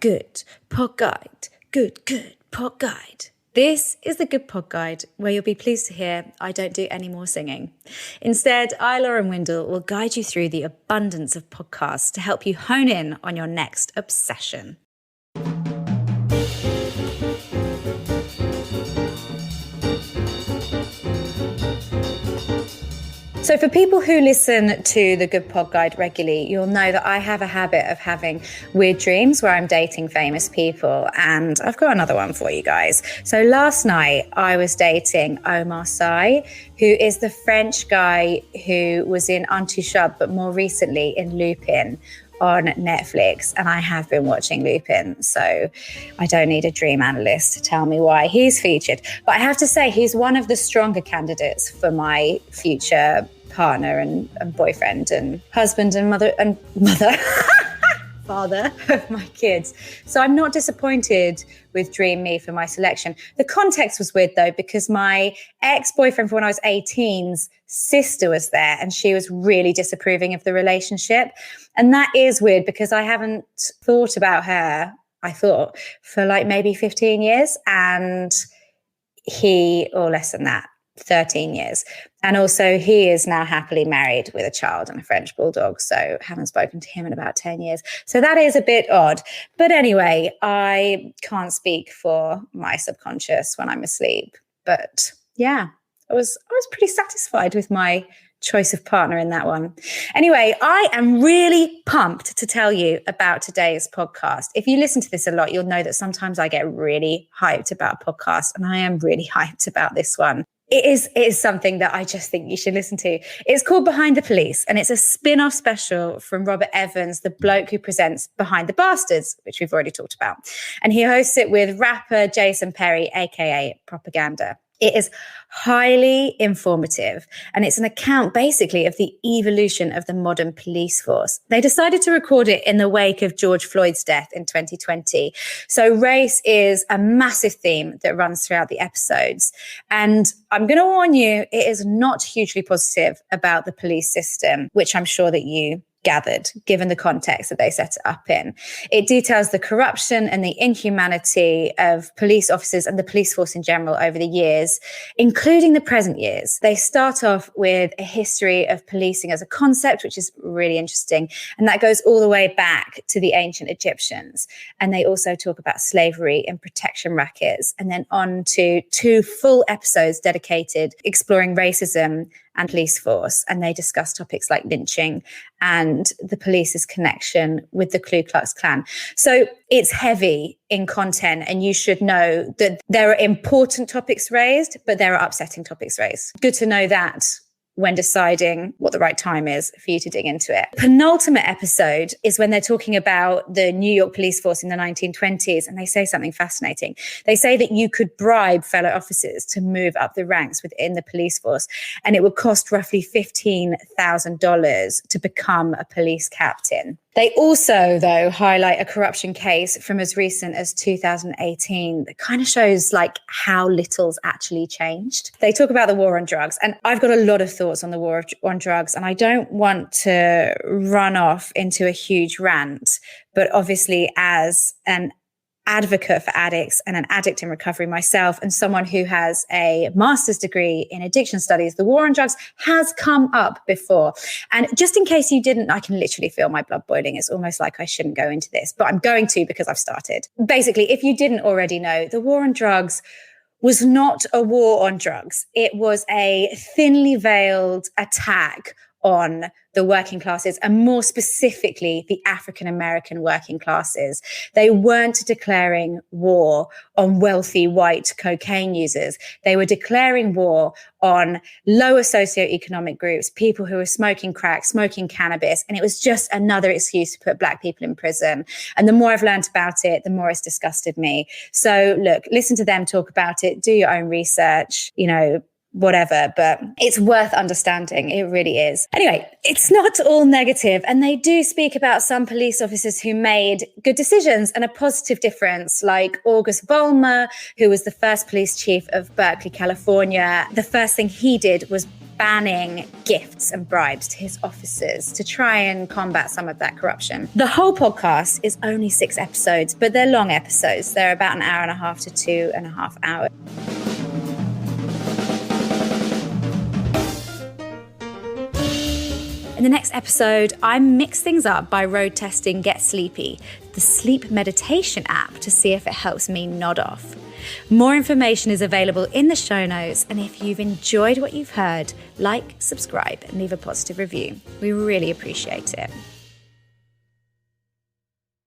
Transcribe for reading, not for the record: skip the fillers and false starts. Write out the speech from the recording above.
Good Pod Guide. Good Pod Guide. This is the Good Pod Guide, where you'll be pleased to hear I don't do any more singing. Instead, I, Lauren Windle, will guide you through the abundance of podcasts to help you hone in on your next obsession. So for people who listen to the Good Pod Guide regularly, you'll know that I have a habit of having weird dreams where I'm dating famous people. And I've got another one for you guys. So last night I was dating Omar Sy, who is the French guy who was in Intouchable, but more recently in Lupin on Netflix. And I have been watching Lupin, so I don't need a dream analyst to tell me why he's featured. But I have to say, he's one of the stronger candidates for my future partner and boyfriend and husband and mother father of my kids. So I'm not disappointed with Dream Me for my selection. The context was weird though, because my ex-boyfriend from when I was 18's sister was there and she was really disapproving of the relationship. And that is weird because I haven't thought about her, I thought, for like maybe 15 years. And he, or less than that, 13 years. And also he is now happily married with a child and a French bulldog. So haven't spoken to him in about 10 years. So that is a bit odd. But anyway, I can't speak for my subconscious when I'm asleep. But yeah, I was pretty satisfied with my choice of partner in that one. Anyway, I am really pumped to tell you about today's podcast. If you listen to this a lot, you'll know that sometimes I get really hyped about podcasts, and I am really hyped about this one. It is something that I just think you should listen to. It's called Behind the Police, and it's a spin-off special from Robert Evans, the bloke who presents Behind the Bastards, which we've already talked about. And he hosts it with rapper Jason Perry, aka Propaganda. It is highly informative, and it's an account basically of the evolution of the modern police force. They decided to record it in the wake of George Floyd's death in 2020. So race is a massive theme that runs throughout the episodes. And I'm going to warn you, it is not hugely positive about the police system, which I'm sure that you gathered, given the context that they set it up in. It details the corruption and the inhumanity of police officers and the police force in general over the years, including the present years. They start off with a history of policing as a concept, which is really interesting. And that goes all the way back to the ancient Egyptians. And they also talk about slavery and protection rackets, and then on to 2 full episodes dedicated exploring racism and police force. And they discuss topics like lynching and the police's connection with the Ku Klux Klan. So it's heavy in content, and you should know that there are important topics raised, but there are upsetting topics raised. Good to know that when deciding what the right time is for you to dig into it. Penultimate episode is when they're talking about the New York police force in the 1920s, and they say something fascinating. They say that you could bribe fellow officers to move up the ranks within the police force, and it would cost roughly $15,000 to become a police captain. They also, though, highlight a corruption case from as recent as 2018 that kind of shows like how little's actually changed. They talk about the war on drugs, and I've got a lot of thoughts on the war on drugs, and I don't want to run off into a huge rant, but obviously as an advocate for addicts and an addict in recovery myself, and someone who has a master's degree in addiction studies, the war on drugs has come up before. And just in case you didn't, I can literally feel my blood boiling. It's almost like I shouldn't go into this, but I'm going to because I've started. Basically, if you didn't already know, the war on drugs was not a war on drugs. It was a thinly veiled attack on the working classes, and more specifically, the African-American working classes. They weren't declaring war on wealthy white cocaine users. They were declaring war on lower socioeconomic groups, people who were smoking crack, smoking cannabis, and it was just another excuse to put Black people in prison. And the more I've learned about it, the more it's disgusted me. So look, listen to them talk about it, do your own research, whatever, but it's worth understanding. It really is. Anyway, it's not all negative, and they do speak about some police officers who made good decisions and a positive difference, like August Vollmer, who was the first police chief of Berkeley, California. The first thing he did was banning gifts and bribes to his officers to try and combat some of that corruption. The whole podcast is only 6 episodes, but they're long episodes. They're about an hour and a half to 2.5 hours. In the next episode, I mix things up by road testing Get Sleepy, the sleep meditation app, to see if it helps me nod off. More information is available in the show notes, and if you've enjoyed what you've heard, like, subscribe, and leave a positive review. We really appreciate it.